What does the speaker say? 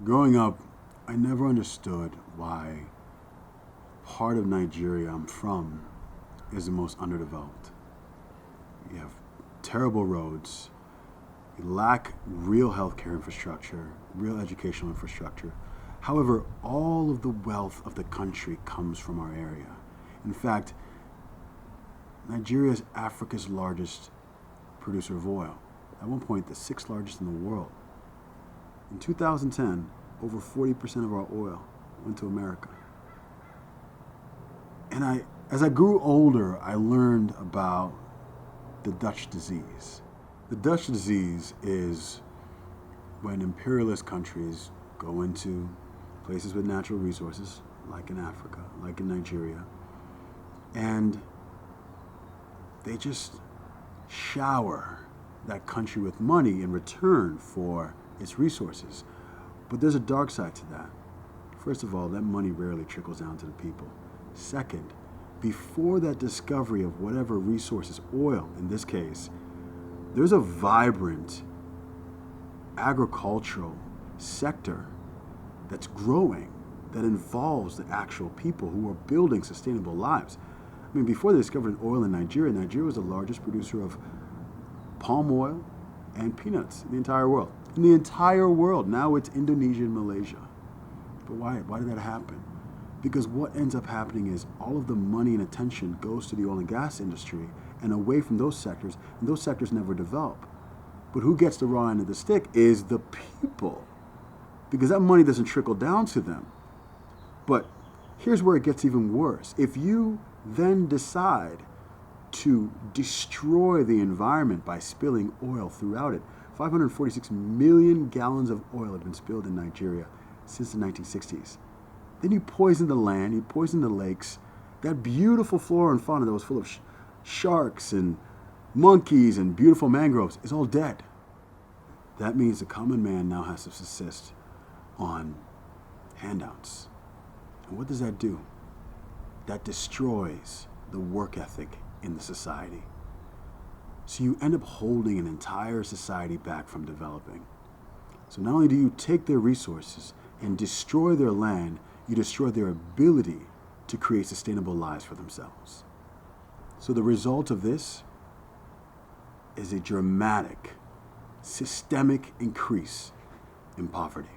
Growing up, I never understood why part of Nigeria I'm from is the most underdeveloped. You have terrible roads, you lack real healthcare infrastructure, real educational infrastructure. However, all of the wealth of the country comes from our area. In fact, Nigeria is Africa's largest producer of oil. At one point, the sixth largest in the world. In 2010, over 40% of our oil went to America. And as I grew older, I learned about the Dutch disease. The Dutch disease is when imperialist countries go into places with natural resources, like in Africa, like in Nigeria, and they just shower that country with money in return for its resources. But there's a dark side to that. First of all, that money rarely trickles down to the people. Second, before that discovery of whatever resources, oil in this case, there's a vibrant agricultural sector that's growing that involves the actual people who are building sustainable lives. I mean, before they discovered oil in Nigeria, Nigeria was the largest producer of palm oil and peanuts in the entire world. In the entire world. Now it's Indonesia and Malaysia. But why? Why did that happen? Because what ends up happening is all of the money and attention goes to the oil and gas industry and away from those sectors, and those sectors never develop. But who gets the raw end of the stick is the people, because that money doesn't trickle down to them. But here's where it gets even worse. If you then decide to destroy the environment by spilling oil throughout it, 546 million gallons of oil have been spilled in Nigeria since the 1960s. Then you poison the land, you poison the lakes. That beautiful flora and fauna that was full of sharks and monkeys and beautiful mangroves is all dead. That means the common man now has to subsist on handouts. And what does that do? That destroys the work ethic in the society. So you end up holding an entire society back from developing. So not only do you take their resources and destroy their land, you destroy their ability to create sustainable lives for themselves. So the result of this is a dramatic, systemic increase in poverty.